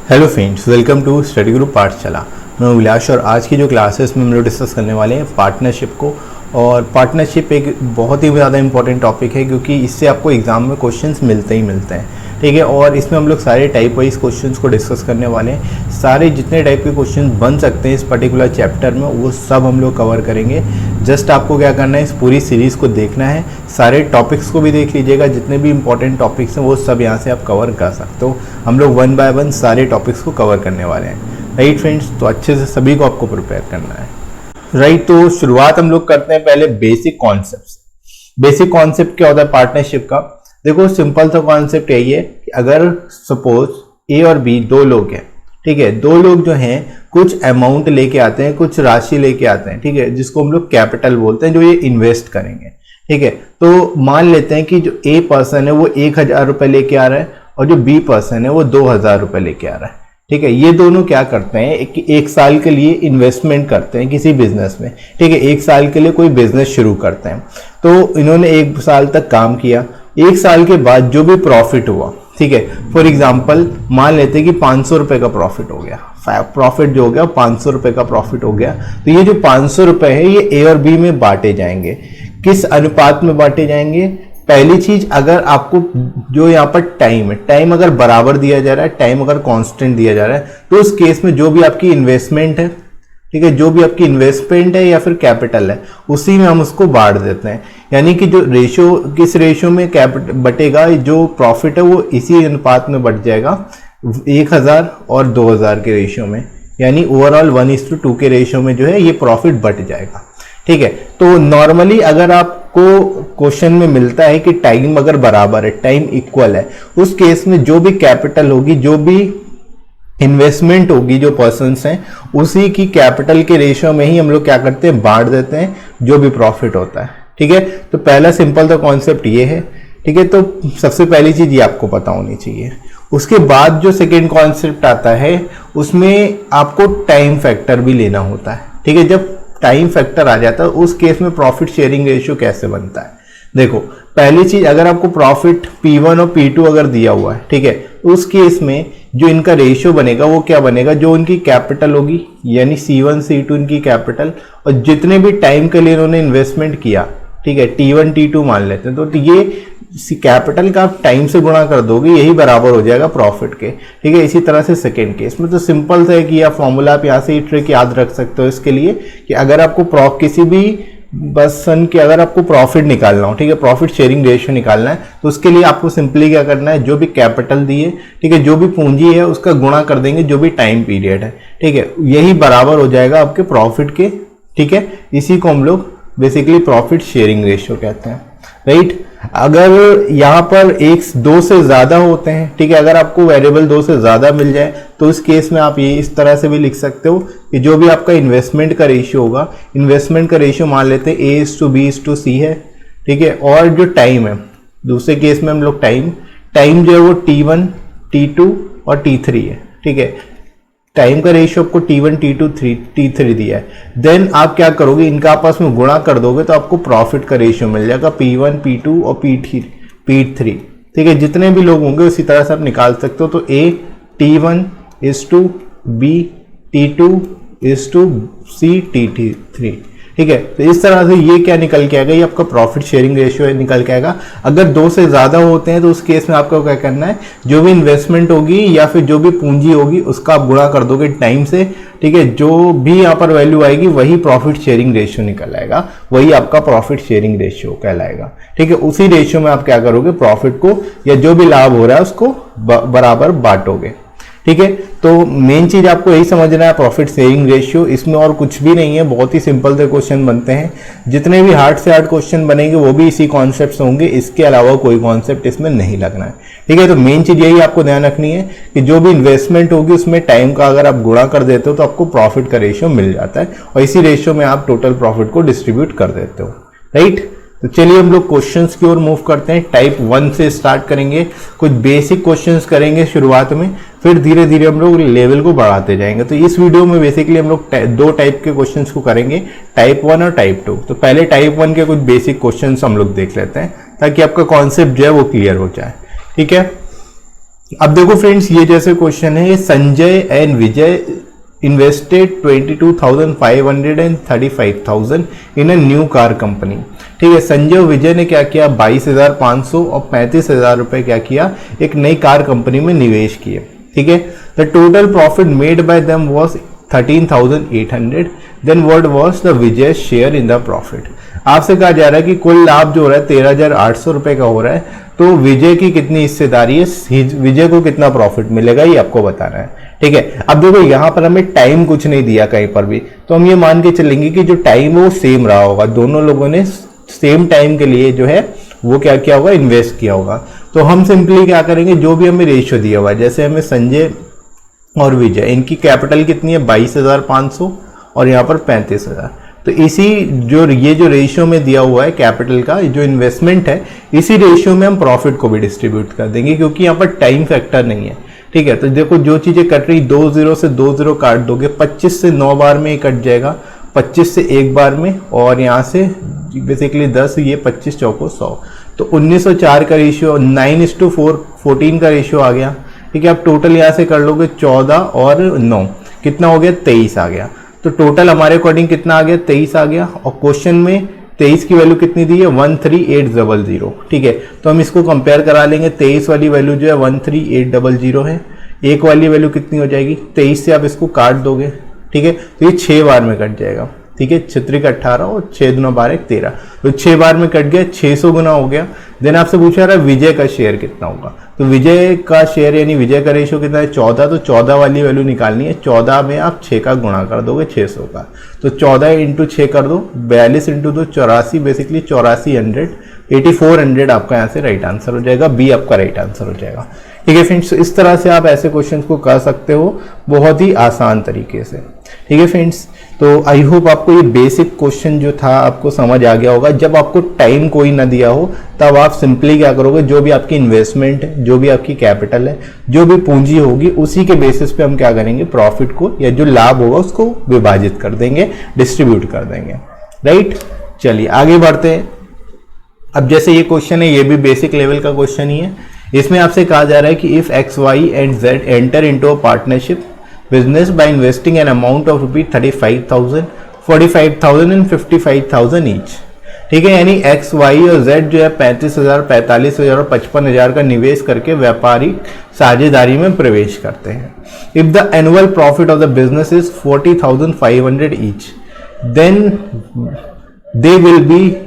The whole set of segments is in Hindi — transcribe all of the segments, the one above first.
Hello friends, welcome to study group Pathshala. मैं अभिलाष और आज की जो क्लासेस में हम लोग डिस्कस करने वाले हैं पार्टनरशिप को। और पार्टनरशिप एक बहुत ही ज़्यादा इंपॉर्टेंट टॉपिक है क्योंकि इससे आपको एग्जाम में क्वेश्चंस मिलते ही मिलते हैं, ठीक है। और इसमें हम लोग सारे टाइप वाइज क्वेश्चंस को डिस्कस करने वाले हैं। सारे जितने टाइप के क्वेश्चंस बन सकते हैं इस पर्टिकुलर चैप्टर में वो सब हम लोग कवर करेंगे। जस्ट आपको क्या करना है, इस पूरी सीरीज़ को देखना है, सारे टॉपिक्स को भी देख लीजिएगा, जितने भी इंपॉर्टेंट टॉपिक्स हैं वो सब यहाँ से आप कवर कर सकते हो। हम लोग वन बाय वन सारे टॉपिक्स को कवर करने वाले हैं, राइट फ्रेंड्स। तो अच्छे से सभी को आपको प्रिपेयर करना है, राइट। तो शुरुआत हम लोग करते हैं पहले बेसिक कॉन्सेप्ट से। बेसिक कॉन्सेप्ट क्या होता है पार्टनरशिप का? देखो सिंपल सा कॉन्सेप्ट यही है कि अगर सपोज ए और बी दो लोग हैं, ठीक है, दो लोग जो हैं कुछ अमाउंट लेके आते हैं, कुछ राशि लेके आते हैं, ठीक है, जिसको हम लोग कैपिटल बोलते हैं, जो ये इन्वेस्ट करेंगे, ठीक है। तो मान लेते हैं कि जो ए पर्सन है वो 1,000 रुपये लेके आ रहा है और जो बी पर्सन है वो 2,000 रुपये लेके आ रहा है, ठीक है। ये दोनों क्या करते हैं कि एक साल के लिए इन्वेस्टमेंट करते हैं किसी बिजनेस में, ठीक है। एक साल के लिए कोई बिजनेस शुरू करते हैं। तो इन्होंने एक साल तक काम किया, एक साल के बाद जो भी प्रॉफिट हुआ, ठीक है, फॉर एग्जाम्पल मान लेते हैं कि 500 रुपये का प्रॉफिट हो गया, प्रॉफिट जो हो गया 500 रुपये का प्रॉफिट हो गया। तो ये जो 500 रुपये है ये ए और बी में बांटे जाएंगे। किस अनुपात में बांटे जाएंगे? पहली चीज, अगर आपको जो यहाँ पर टाइम है, टाइम अगर बराबर दिया जा रहा है, टाइम अगर कांस्टेंट दिया जा रहा है, तो उस केस में जो भी आपकी इन्वेस्टमेंट है, ठीक है, जो भी आपकी इन्वेस्टमेंट है या फिर कैपिटल है, उसी में हम उसको बांट देते हैं। यानी कि जो रेशो, किस रेशो में कैपिटल बटेगा, जो प्रॉफिट है वो इसी अनुपात में बट जाएगा, 1,000 और 2,000 के रेशियो में, यानी ओवरऑल 1:2 के रेशियो में जो है ये प्रॉफिट बट जाएगा, ठीक है। तो नॉर्मली अगर आपको क्वेश्चन में मिलता है कि टाइम अगर बराबर है, टाइम इक्वल है, उस केस में जो भी कैपिटल होगी, जो भी इन्वेस्टमेंट होगी, जो पर्सन्स हैं, उसी की कैपिटल के रेशियो में ही हम लोग क्या करते हैं, बांट देते हैं जो भी प्रॉफिट होता है, ठीक है। तो पहला सिंपल सा कॉन्सेप्ट ये है, ठीक है। तो सबसे पहली चीज ये आपको पता होनी चाहिए। उसके बाद जो सेकेंड कॉन्सेप्ट आता है उसमें आपको टाइम फैक्टर भी लेना होता है, ठीक है। जब टाइम फैक्टर आ जाता है उस केस में प्रॉफिट शेयरिंग रेशियो कैसे बनता है? देखो पहली चीज, अगर आपको प्रॉफिट P1 और P2 अगर दिया हुआ है, ठीक है, उस केस में जो इनका रेशियो बनेगा वो क्या बनेगा, जो इनकी कैपिटल होगी यानी C1 C2 इनकी कैपिटल, और जितने भी टाइम के लिए इन्होंने इन्वेस्टमेंट किया, ठीक है, T1 T2 मान लेते हैं, तो ये कैपिटल का आप टाइम से गुणा कर दोगे, यही बराबर हो जाएगा प्रॉफिट के, ठीक है। इसी तरह से सेकेंड केस में तो सिंपल सा है कि यह फॉर्मूला आप यहाँ से ही ट्रिक याद रख सकते हो इसके लिए कि अगर आपको किसी भी पर्सन के अगर आपको प्रॉफिट निकालना हो, ठीक है, प्रॉफिट शेयरिंग रेशियो निकालना है, तो उसके लिए आपको सिंपली क्या करना है, जो भी कैपिटल दिए, ठीक है, जो भी पूंजी है उसका गुणा कर देंगे जो भी टाइम पीरियड है, ठीक है, यही बराबर हो जाएगा आपके प्रॉफिट के, ठीक है। इसी को हम लोग बेसिकली प्रॉफिट शेयरिंग रेशियो कहते हैं, राइट। अगर यहाँ पर दो से ज्यादा होते हैं, ठीक है, अगर आपको वेरिएबल 2 से ज्यादा मिल जाए तो इस केस में आप ये इस तरह से भी लिख सकते हो कि जो भी आपका इन्वेस्टमेंट का रेशियो होगा, इन्वेस्टमेंट का रेशियो मान लेते हैं A:B:C है, ठीक है, और जो टाइम है, दूसरे केस में हम लोग टाइम जो है वो T1 T2 और T3 है, ठीक है। टाइम का रेशियो आपको T1 T2 T3 दिया है। देन आप क्या करोगे, इनका आपस में गुणा कर दोगे तो आपको प्रॉफिट का रेशियो मिल जाएगा P1 P2 और P3, ठीक है। जितने भी लोग होंगे उसी तरह से आप निकाल सकते हो। तो A T1:B T2:C T3, ठीक है। तो इस तरह से ये क्या निकल के आएगा, ये आपका प्रॉफिट शेयरिंग रेशियो निकल के आएगा। अगर 2 से ज्यादा होते हैं तो उस केस में आपको क्या करना है, जो भी इन्वेस्टमेंट होगी या फिर जो भी पूंजी होगी उसका आप गुणा कर दोगे टाइम से, ठीक है। जो भी यहाँ पर वैल्यू आएगी वही प्रॉफिट शेयरिंग रेशियो निकल आएगा, वही आपका प्रॉफिट शेयरिंग रेशियो कहलाएगा, ठीक है। उसी रेशियो में आप क्या करोगे, प्रॉफिट को या जो भी लाभ हो रहा है उसको बराबर बांटोगे, ठीक है। तो मेन चीज आपको यही समझना है, प्रॉफिट शेयरिंग रेशियो, इसमें और कुछ भी नहीं है, बहुत ही सिंपल से क्वेश्चन बनते हैं। जितने भी हार्ड से हार्ड क्वेश्चन बनेंगे वो भी इसी कॉन्सेप्ट से होंगे, इसके अलावा कोई कॉन्सेप्ट इसमें नहीं लगना है, ठीक है। तो मेन चीज यही आपको ध्यान रखनी है कि जो भी इन्वेस्टमेंट होगी उसमें टाइम का अगर आप गुणा कर देते हो तो आपको प्रॉफिट का रेशियो मिल जाता है और इसी रेशियो में आप टोटल प्रॉफिट को डिस्ट्रीब्यूट कर देते हो, राइट। तो चलिए हम लोग क्वेश्चंस की ओर मूव करते हैं। टाइप 1 से स्टार्ट करेंगे, कुछ बेसिक क्वेश्चंस करेंगे शुरुआत में, फिर धीरे धीरे हम लोग लेवल को बढ़ाते जाएंगे। तो इस वीडियो में बेसिकली हम लोग 2 टाइप के क्वेश्चंस को करेंगे, टाइप 1 और टाइप 2। तो पहले टाइप 1 के कुछ बेसिक क्वेश्चंस हम लोग देख लेते हैं ताकि आपका कॉन्सेप्ट जो है वो क्लियर हो जाए, ठीक है। अब देखो फ्रेंड्स, ये जैसे क्वेश्चन है, Sanjay and Vijay invested 22,500 and 35,000 in a new car company. ठीक है, संजय और विजय ने क्या किया, 22,500 और 35,000 रुपए क्या किया, एक नई कार कंपनी में निवेश किए। ठीक है, the total profit made by them was 13,800, then what was the Vijay share in the profit. आपसे कहा जा रहा है कि कुल लाभ जो हो रहा है 13,800 रुपए का हो रहा है, तो विजय की कितनी हिस्सेदारी है, विजय को कितना प्रॉफिट मिलेगा, ये आपको बताना है। ठीक है, अब देखो यहाँ पर हमें टाइम कुछ नहीं दिया कहीं पर भी, तो हम ये मान के चलेंगे कि जो टाइम है वो सेम रहा होगा, दोनों लोगों ने सेम टाइम के लिए जो है वो क्या किया होगा, इन्वेस्ट किया होगा। तो हम सिंपली क्या करेंगे, जो भी हमें रेशियो दिया हुआ है, जैसे हमें संजय और विजय, इनकी कैपिटल कितनी है 22,500 और यहाँ पर 35,000, तो इसी ये जो रेशियो में दिया हुआ है कैपिटल का जो इन्वेस्टमेंट है, इसी रेशियो में हम प्रॉफिट को भी डिस्ट्रीब्यूट कर देंगे, क्योंकि यहाँ पर टाइम फैक्टर नहीं है। ठीक है, तो देखो जो चीजें कट रही, 2 0 से 2 0 काट दोगे, 25 से 9 बार में कट जाएगा, 25 से 1 बार में, और यहाँ से बेसिकली 10, ये 25 चौको 100, तो 1904 का रेशियो, 9:4 14 का रेशियो आ गया। ठीक है, आप टोटल यहाँ से कर लोगे 14 और 9 कितना हो गया, 23 आ गया। तो टोटल हमारे अकॉर्डिंग कितना आ गया, 23 आ गया, और क्वेश्चन में 23 की वैल्यू कितनी दी है, 13,800। ठीक है, तो हम इसको कंपेयर करा लेंगे, 23 वाली वैल्यू जो है 13,800 है, एक वाली वैल्यू कितनी हो जाएगी, 23 से आप इसको काट दोगे। ठीक है, तो ये 6 बार में कट जाएगा। ठीक है, 6 का 18 और 6 दूना 12 13, तो 6 बार में कट गया, 600 गुना हो गया। देन आपसे पूछा रहा है विजय का शेयर कितना होगा, तो विजय का शेयर यानी विजय का रेशियो कितना है 14, तो 14 वाली वैल्यू निकालनी है, 14 में आप 6 का गुणा कर दोगे 600 का, तो 14 इंटू 6 कर दो, 42 इंटू 2 84, बेसिकली 8400 आपका यहाँ से राइट आंसर हो जाएगा, बी आपका राइट आंसर हो जाएगा। ठीक है फ्रेंड्स, इस तरह से आप ऐसे क्वेश्चन को कर सकते हो बहुत ही आसान तरीके से। ठीक है फ्रेंड्स, तो आई होप आपको ये बेसिक क्वेश्चन जो था आपको समझ आ गया होगा। जब आपको टाइम कोई ना दिया हो तब आप सिंपली क्या करोगे, जो भी आपकी इन्वेस्टमेंट है, जो भी आपकी कैपिटल है, जो भी पूंजी होगी, उसी के बेसिस पे हम क्या करेंगे, प्रॉफिट को या जो लाभ होगा उसको विभाजित कर देंगे, डिस्ट्रीब्यूट कर देंगे। राइट, चलिए आगे बढ़ते हैं। अब जैसे ये क्वेश्चन है, ये भी बेसिक लेवल का क्वेश्चन ही है। इसमें आपसे कहा जा रहा है कि if X Y and Z enter into a partnership business by investing an amount of ₹35,000, 45,000 and 55,000 each. ठीक है, यानी एक्स वाई और जेड जो है 35,000, 45,000 और 55,000 का निवेश करके व्यापारिक साझेदारी में प्रवेश करते हैं। If the annual profit of the business is 40,500 each, then they will be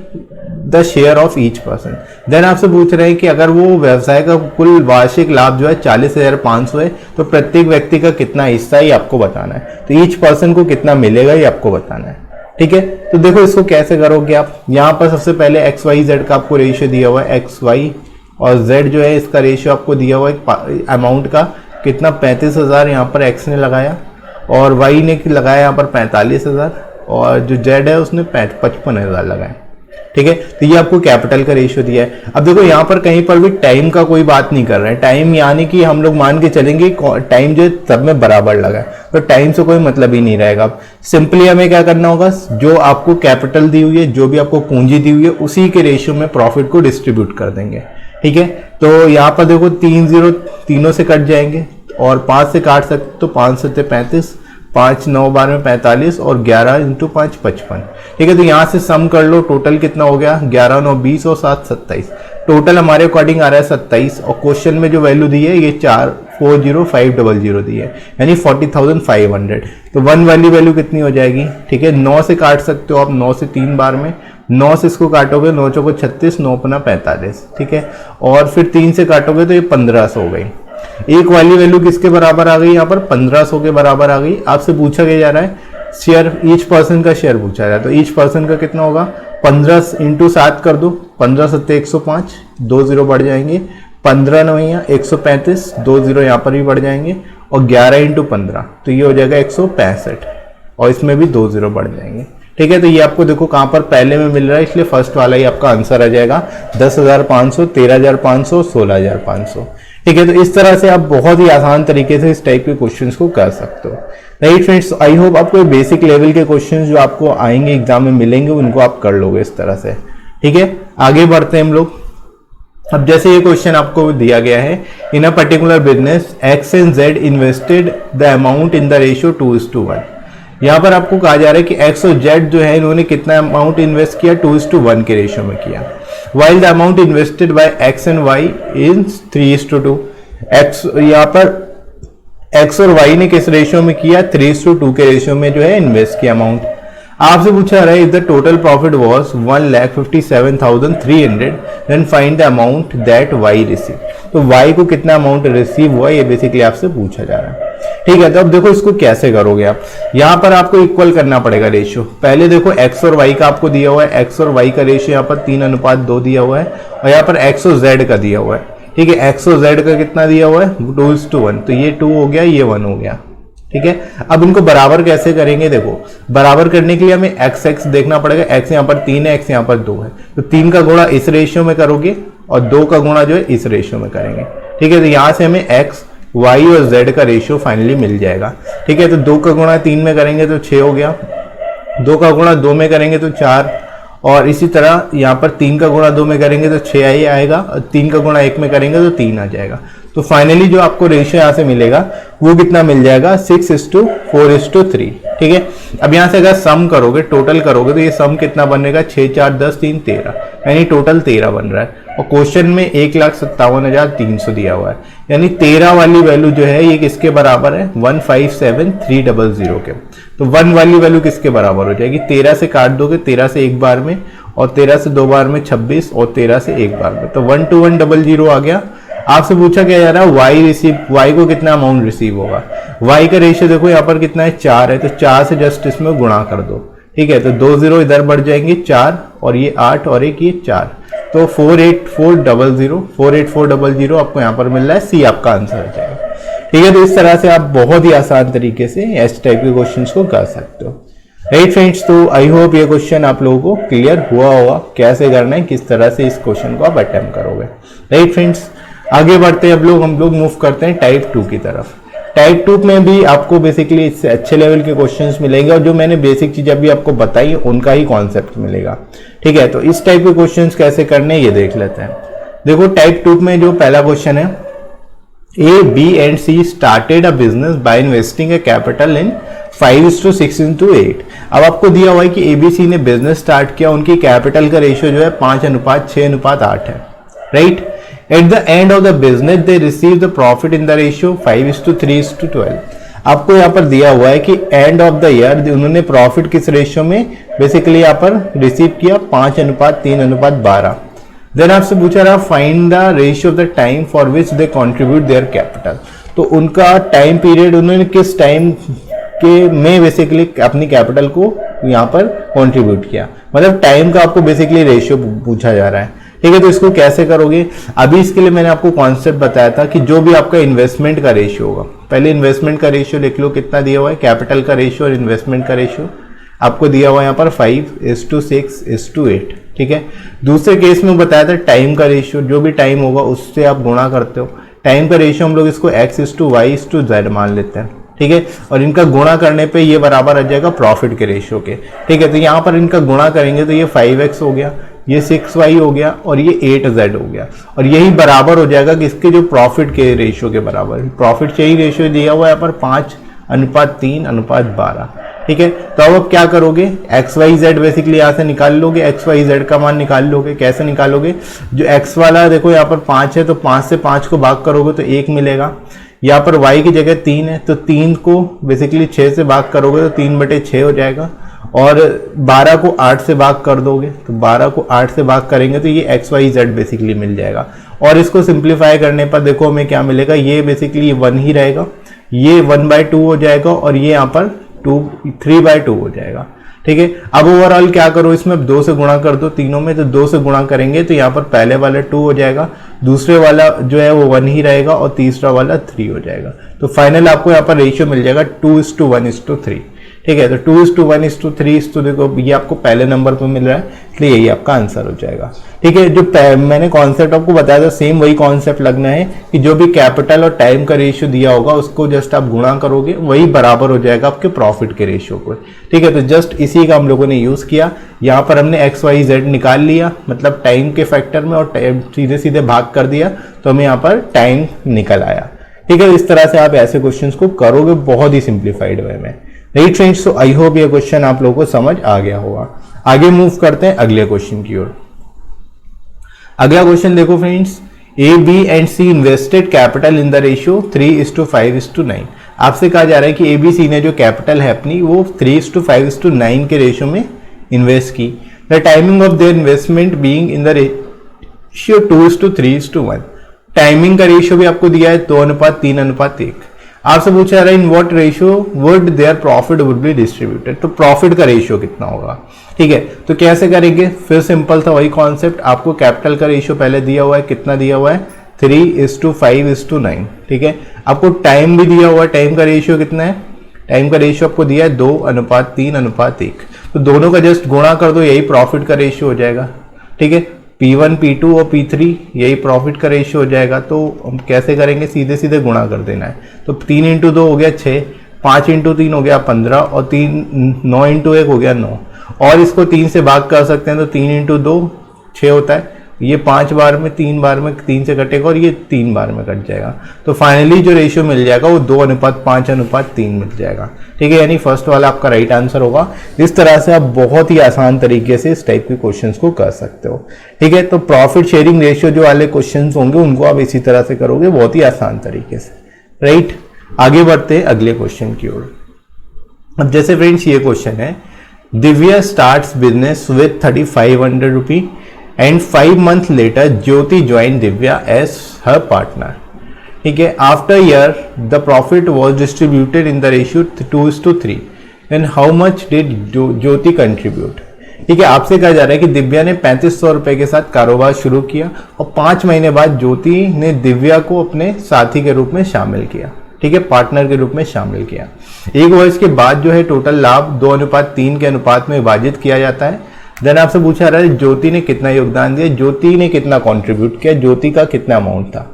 the share of each person. Then आपसे पूछ रहे हैं कि अगर वो व्यवसाय का कुल वार्षिक लाभ जो है 40,500 है, तो प्रत्येक व्यक्ति का कितना हिस्सा है ये आपको बताना है, तो ईच पर्सन को कितना मिलेगा ये आपको बताना है। ठीक है, तो देखो इसको कैसे करोगे आप, यहाँ पर सबसे पहले एक्स वाई जेड का आपको रेशियो दिया हुआ है, एक्स वाई और जेड जो है इसका रेशियो आपको दिया हुआ है अमाउंट का कितना, 35,000 यहाँ पर एक्स ने लगाया और वाई ने लगाया यहाँ पर 45,000 और जो जेड है उसने 55,000 लगाया। ठीक है, तो ये आपको कैपिटल का रेशियो दिया है। अब देखो यहाँ पर कहीं पर भी टाइम का कोई बात नहीं कर रहे हैं, टाइम यानी कि हम लोग मान के चलेंगे टाइम जो सब में बराबर लगा है, तो टाइम से कोई मतलब ही नहीं रहेगा। सिंपली हमें क्या करना होगा, जो आपको कैपिटल दी हुई है, जो भी आपको पूंजी दी हुई है, उसी के रेशियो में प्रॉफिट को डिस्ट्रीब्यूट कर देंगे। ठीक है, तो यहाँ पर देखो 3 0 तीनों से कट जाएंगे और 5 से काट सकते, तो 5 7 35, 5 9 12 में 45 और 11 इंटू 5 55। ठीक है, तो यहाँ से सम कर लो, टोटल कितना हो गया, 11 9 20 और 7 27, टोटल हमारे अकॉर्डिंग आ रहा है 27, और क्वेश्चन में जो वैल्यू दी है ये 440,500 दी है, यानी 40,500। तो 1 वाली वैल्यू कितनी हो जाएगी, ठीक है, 9 से काट सकते हो आप, 9 से 3 बार में, 9 से इसको काटोगे, 9 चौको 36, 9 पना 45। ठीक है, और फिर 3 से काटोगे तो ये 1500 हो गई। एक वाली वैल्यू किसके बराबर आ गई, यहाँ पर 1500 के बराबर आ गई। आपसे पूछा गया जा रहा है शेयर, ईच पर्सन का शेयर पूछा जा रहा है, तो ईच पर्सन का कितना होगा, 15 इंटू 7 कर दो, 15 7 105, 2 0 बढ़ जाएंगे, 15 9 135, 2 0 यहाँ पर भी बढ़ जाएंगे, और 11 इंटू 15 तो ये हो जाएगा 165, और इसमें भी 2 0 बढ़ जाएंगे। ठीक है, तो ये आपको देखो कहाँ पर पहले में मिल रहा है, इसलिए फर्स्ट वाला ही आपका आंसर आ जाएगा, 10,500, 13,500, 16,500। ठीक है, तो इस तरह से आप बहुत ही आसान तरीके से इस टाइप के क्वेश्चंस को कर सकते हो। राइट फ्रेंड्स, आई होप आपको बेसिक लेवल के क्वेश्चंस जो आपको आएंगे एग्जाम में मिलेंगे उनको आप कर लोगे इस तरह से। ठीक है, आगे बढ़ते हैं हम लोग। अब जैसे ये क्वेश्चन आपको दिया गया है, in a particular business X and Z invested the amount in the ratio 2:1। यहाँ पर आपको कहा जा रहा है कि एक्स और जेड जो है इन्होंने कितना अमाउंट इन्वेस्ट किया, 2:1 के रेशियो में किया। While the amount invested by X and Y is 3:2। X यहाँ पर एक्स और वाई ने किस रेशियो में किया, 3:2 के रेशियो में जो है इन्वेस्ट किया अमाउंट। आपसे पूछा रहा है if the total profit was 1,57,300 then find the amount that Y receive. तो वाई को कितना अमाउंट रिसीव हुआ ये बेसिकली आपसे पूछा जा रहा है। ठीक है, तो अब देखो इसको कैसे करोगे आप। यहाँ पर आपको इक्वल करना पड़ेगा रेशियो। पहले देखो एक्स और वाई का आपको दिया हुआ है, एक्स और वाई का रेशियो यहाँ पर 3:2 दिया हुआ है और यहाँ पर एक्स और जेड का दिया हुआ है। ठीक है, एक्स और जेड का कितना दिया हुआ है, 2:1। तो ये 2 हो गया, ये 1 हो गया। ठीक है, अब इनको बराबर कैसे करेंगे, देखो बराबर करने के लिए हमें एक्स एक्स देखना पड़ेगा। एक्स यहाँ पर 3 है, एक्स यहाँ पर 2 है, तो 3 का गुणा इस रेशियो में करोगे और 2 का गुणा जो है इस रेशियो में करेंगे। ठीक है, तो यहाँ से हमें एक्स वाई और जेड का रेशियो फाइनली मिल जाएगा। ठीक है, तो 2 का गुणा 3 में करेंगे तो 6 हो गया, 2 का गुणा 2 में करेंगे तो 4, और इसी तरह यहाँ पर 3 का गुणा 2 में करेंगे तो 6 ही आएगा, और 3 का गुणा 1 में करेंगे तो 3 आ जाएगा। तो फाइनली जो आपको रेशियो यहाँ से मिलेगा वो कितना मिल जाएगा, 6:4:3। ठीक है, अब यहाँ से अगर सम करोगे, टोटल करोगे तो ये सम कितना बनेगा, 6 4 10 3 13, यानी टोटल 13 बन रहा है। और क्वेश्चन में 1,57,300 दिया हुआ है, यानी 13 वाली वैल्यू जो है ये किसके बराबर है, 157,300 के। तो 1 वाली वैल्यू किसके बराबर हो जाएगी, 13 से काट दोगे, 13 से एक बार में, और 13 से 2 बार में 26, और 13 से एक बार में, तो 12100 आ गया। आपसे पूछा क्या जा रहा है, वाई को कितना अमाउंट रिसीव होगा। वाई का रेशियो देखो यहाँ पर कितना है, 4 है, तो 4 से जस्ट इसमें गुणा कर दो। ठीक है, तो 2 0 इधर बढ़ जाएंगे, 4 और ये 8 और एक ये 4, तो 48400 आपको यहाँ पर मिल रहा है। सी आपका आंसर हो जाएगा। ठीक है, तो इस तरह से आप बहुत ही आसान तरीके से इस टाइप के क्वेश्चंस को कर सकते हो। राइट फ्रेंड्स, तो आई होप ये क्वेश्चन आप लोगों को क्लियर हुआ होगा, कैसे करना है, किस तरह से इस क्वेश्चन को आप अटेम्प्ट करोगे। राइट फ्रेंड्स, आगे बढ़ते हैं हम लोग मूव करते हैं टाइप 2 की तरफ। टाइप 2 में भी आपको बेसिकली इससे अच्छे लेवल के क्वेश्चंस मिलेंगे, और जो मैंने बेसिक चीजें अभी आपको बताई उनका ही कॉन्सेप्ट मिलेगा। ठीक है, तो इस टाइप के क्वेश्चंस कैसे करने ये देख लेते हैं। देखो टाइप 2 में जो पहला क्वेश्चन है, A B and C started a business by investing a capital in 5:6:8। अब आपको दिया हुआ है कि एबीसी ने बिजनेस स्टार्ट किया, उनकी कैपिटल का रेशियो जो है 5:6:8 है। Right, at the end of the business they receive the profit in the ratio 5:3:12। आपको यहाँ पर दिया हुआ है कि एंड ऑफ द ईयर उन्होंने प्रॉफिट किस रेशियो में बेसिकली यहाँ पर रिसीव किया, 5:3:12। देन आपसे पूछा रहा find the ratio of the time for which they contribute their capital. तो उनका टाइम पीरियड, उन्होंने किस टाइम के में बेसिकली अपनी कैपिटल को यहाँ पर कंट्रीब्यूट किया, मतलब टाइम का आपको बेसिकली रेशियो पूछा जा रहा है। ठीक है, तो इसको कैसे करोगे, अभी इसके लिए मैंने आपको कॉन्सेप्ट बताया था कि जो भी आपका इन्वेस्टमेंट का रेशियो होगा, पहले इन्वेस्टमेंट का रेशियो लिख लो, कितना दिया हुआ है, कैपिटल का रेशियो और इन्वेस्टमेंट का रेशियो आपको दिया हुआ है यहाँ पर 5:6:8। ठीक है, दूसरे केस में बताया था टाइम का रेशियो, जो भी टाइम होगा उससे आप गुणा करते हो। टाइम का रेशियो हम लोग इसको x:y:z मान लेते हैं। ठीक है, और इनका गुणा करने पे ये बराबर आ जाएगा प्रॉफिट के रेशियो के। ठीक है, तो यहाँ पर इनका गुणा करेंगे तो ये 5x हो गया, ये 6y हो गया और ये 8z हो गया, और यही बराबर हो जाएगा कि इसके जो प्रॉफिट के रेशियो के बराबर। प्रॉफिट से ही रेशियो दिया हुआ है यहाँ पर 5:3:12। ठीक है, तो अब आप क्या करोगे, XYZ बेसिकली यहाँ से निकाल लोगे, XYZ का मान निकाल लोगे। कैसे निकालोगे, जो X वाला देखो यहाँ पर 5 है, तो 5 से 5 को भाग करोगे तो 1 मिलेगा। यहाँ पर Y की जगह 3 है, तो 3 को बेसिकली 6 से भाग करोगे तो 3/6 हो जाएगा, और 12 को 8 से भाग कर दोगे तो 12 को 8 से भाग करेंगे तो ये XYZ बेसिकली मिल जाएगा। और इसको सिंप्लीफाई करने पर देखो हमें क्या मिलेगा, ये बेसिकली 1 ही रहेगा, ये 1/2 हो जाएगा, और ये यहाँ पर 3/2 हो जाएगा। ठीक है, अब ओवरऑल क्या करो, इसमें 2 से गुणा कर दो तीनों में, तो 2 से गुणा करेंगे तो यहाँ पर पहले वाला 2 हो जाएगा, दूसरे वाला जो है वो 1 ही रहेगा, और तीसरा वाला 3 हो जाएगा। तो फाइनल आपको यहाँ पर रेशियो मिल जाएगा 2:1:3। ठीक है। तो 2:1:3 देखो ये आपको पहले नंबर पे मिल रहा है, इसलिए यही आपका आंसर हो जाएगा। ठीक है, जो मैंने कॉन्सेप्ट आपको बताया था सेम वही कॉन्सेप्ट लगना है कि जो भी कैपिटल और टाइम का रेशियो दिया होगा उसको जस्ट आप गुणा करोगे, वही बराबर हो जाएगा आपके प्रॉफिट के रेशियो को। ठीक है, तो जस्ट इसी का हम लोगों ने यूज किया। यहाँ पर हमने XYZ निकाल लिया, मतलब टाइम के फैक्टर में, और सीधे सीधे भाग कर दिया तो हमें यहाँ पर टाइम निकल आया। ठीक है, इस तरह से आप ऐसे क्वेश्चंस को करोगे बहुत ही सिंप्लीफाइड वे में। राइट फ्रेंड्स, तो आई होप ये क्वेश्चन आप लोगों को समझ आ गया होगा। आगे मूव करते हैं अगले क्वेश्चन की ओर। अगला क्वेश्चन देखो friends, A, B and C invested capital in the ratio 3:5:9। आपसे कहा जा रहा है कि A, B, C ने जो कैपिटल है अपनी वो 3:5:9 के रेशियो में इन्वेस्ट की। The timing of their investment being in the ratio 2:3:1। Timing का रेशियो भी आपको दिया है 2:3:1। आपसे पूछा जा रहा है in what ratio would their profit would be distributed. तो प्रॉफिट का रेशियो कितना होगा। ठीक है, तो कैसे करेंगे, फिर सिंपल था वही कॉन्सेप्ट। आपको कैपिटल का रेशियो पहले दिया हुआ है, कितना दिया हुआ है 3:5:9। ठीक है, आपको टाइम भी दिया हुआ है, टाइम का रेशियो कितना है, टाइम का रेशियो आपको दिया है 2:3:1। तो दोनों का जस्ट गुणा कर दो, यही प्रॉफिट का रेशियो हो जाएगा। ठीक है, P1, P2 और P3 यही प्रॉफिट का रेशियो हो जाएगा। तो हम कैसे करेंगे, सीधे सीधे गुणा कर देना है। तो 3 × 2 हो गया 6, 5 × 3 हो गया 15, और 9 × 1 हो गया 9। और इसको 3 से भाग कर सकते हैं, तो 3 × 2 6 होता है। ये 5 बार में 3 बार में 3 से कटेगा, और ये 3 बार में कट जाएगा। तो फाइनली जो रेशियो मिल जाएगा वो 2:5:3 मिल जाएगा। ठीक है, यानी फर्स्ट वाला आपका राइट आंसर होगा। इस तरह से आप बहुत ही आसान तरीके से इस टाइप के क्वेश्चंस को कर सकते हो। ठीक है, तो प्रॉफिट शेयरिंग रेशियो जो वाले क्वेश्चंस होंगे उनको आप इसी तरह से करोगे, बहुत ही आसान तरीके से। राइट, आगे बढ़ते हैं अगले क्वेश्चन की ओर। अब जैसे फ्रेंड्स ये क्वेश्चन है, Divya starts business with 3500 rupee and 5 months later Jyoti joined Divya as her partner. ठीक है, after a year the profit was distributed in the ratio 2:3. Then how much did Jyoti contribute? ठीक है, आपसे कहा जा रहा है कि दिव्या ने 3500 रुपए के साथ कारोबार शुरू किया और 5 महीने बाद ज्योति ने दिव्या को अपने साथी के रूप में शामिल किया। ठीक है, पार्टनर के रूप में शामिल किया। एक वर्ष के बाद जो है टोटल लाभ 2:3 के अनुपात में विभाजित किया जाता है। देन आपसे पूछा रहा है ज्योति ने कितना योगदान दिया, ज्योति ने कितना कंट्रीब्यूट किया, ज्योति का कितना अमाउंट था।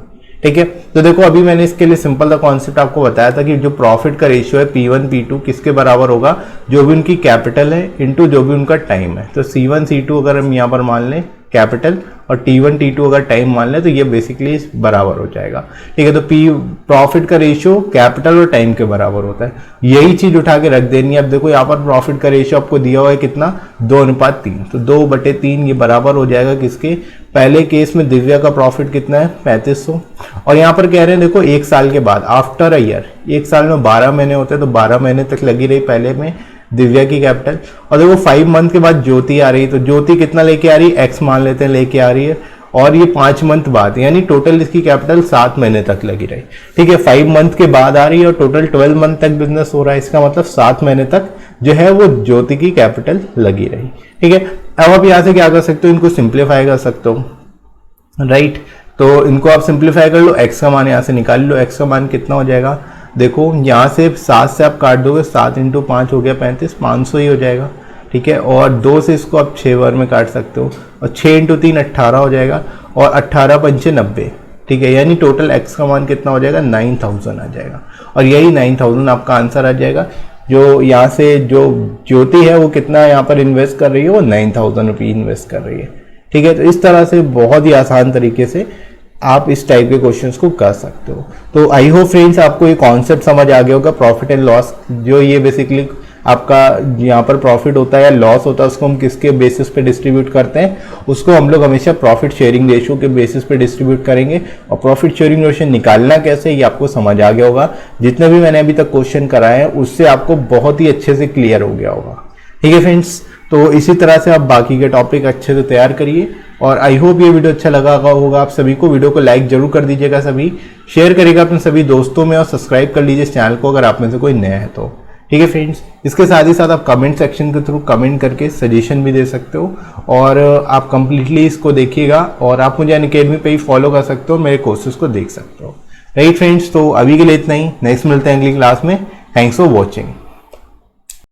ठीक है, तो देखो अभी मैंने इसके लिए सिंपल सा कॉन्सेप्ट आपको बताया था कि जो प्रॉफिट का रेशियो है P1 P2 किसके बराबर होगा, जो भी उनकी कैपिटल है इनटू जो भी उनका टाइम है। तो C1 C2 अगर हम यहाँ पर मान लें कैपिटल और T1 T2 अगर टाइम मान लें तो ये बेसिकली बराबर हो जाएगा। ठीक है, तो प्रॉफिट का रेशियो कैपिटल और टाइम के बराबर होता है। यही चीज उठा के रख देनी है। अब देखो यहाँ पर प्रॉफिट का रेशियो आपको दिया हुआ है कितना, 2:3। तो 2/3 ये बराबर हो जाएगा किसके, पहले केस में दिव्या का प्रॉफिट कितना है 3500, और यहाँ पर कह रहे हैं देखो 1 साल के बाद आफ्टर अ ईयर, 1 साल में 12 महीने होते हैं, तो 12 महीने तक लगी रही पहले में दिव्या की कैपिटल। और देखो 5 मंथ के बाद ज्योति आ रही, तो ज्योति कितना लेके आ रही है, x मान लेते हैं लेके आ रही है, और ये 5 मंथ बाद, यानी टोटल इसकी कैपिटल 7 महीने तक लगी रही। ठीक है, 5 मंथ के बाद आ रही है और टोटल 12 मंथ तक बिजनेस हो रहा है, इसका मतलब 7 महीने तक जो है वो ज्योति की कैपिटल लगी रही। ठीक है, अब आप यहाँ से क्या कर सकते हो, इनको सिंप्लीफाई कर सकते हो। राइट, तो इनको आप सिंप्लीफाई कर लो, x का मान यहाँ से निकाल लो। x का मान कितना हो जाएगा, देखो यहाँ से 7 से आप काट दोगे, 7 × 5 हो गया 35, 500 ही हो जाएगा। ठीक है, और 2 से इसको आप 6 बार में काट सकते हो, और 6 × 3 18 हो जाएगा, और 18 पंचे 90। ठीक है, यानी टोटल x का मान कितना हो जाएगा, 9000 आ जाएगा, और यही 9000 आपका आंसर आ जाएगा। जो यहाँ से जो ज्योति है वो कितना यहाँ पर इन्वेस्ट कर रही है, वो 9000 रुपये इन्वेस्ट कर रही है। ठीक है, तो इस तरह से बहुत ही आसान तरीके से आप इस टाइप के क्वेश्चंस को कर सकते हो। तो आई होप फ्रेंड्स आपको ये कॉन्सेप्ट समझ आ गया होगा। प्रॉफिट एंड लॉस, जो ये बेसिकली आपका यहाँ पर प्रॉफिट होता है या लॉस होता है, उसको हम किसके बेसिस पे डिस्ट्रीब्यूट करते हैं, उसको हम लोग हमेशा प्रॉफिट शेयरिंग रेशियो के बेसिस पे डिस्ट्रीब्यूट करेंगे। और प्रॉफिट शेयरिंग रेशियो निकालना कैसे, ये आपको समझ आ गया होगा। जितने भी मैंने अभी तक क्वेश्चन कराए हैं उससे आपको बहुत ही अच्छे से क्लियर हो गया होगा। ठीक है फ्रेंड्स, तो इसी तरह से आप बाकी के टॉपिक अच्छे से तैयार करिए। और आई होप ये वीडियो अच्छा लगा होगा आप सभी को। वीडियो को लाइक जरूर कर दीजिएगा, सभी शेयर करिएगा अपने सभी दोस्तों में, और सब्सक्राइब कर लीजिए इस चैनल को अगर आप में से कोई नया है तो। ठीक है फ्रेंड्स, इसके साथ ही साथ आप कमेंट सेक्शन के थ्रू कमेंट करके सजेशन भी दे सकते हो, और आप कंप्लीटली इसको देखिएगा, और आप मुझे अनअकैडमी पे ही फॉलो कर सकते हो, मेरे कोर्सेज को देख सकते हो। राइट फ्रेंड्स, तो अभी के लिए इतना ही। नेक्स्ट मिलते हैं अगली क्लास में। Thanks for watching.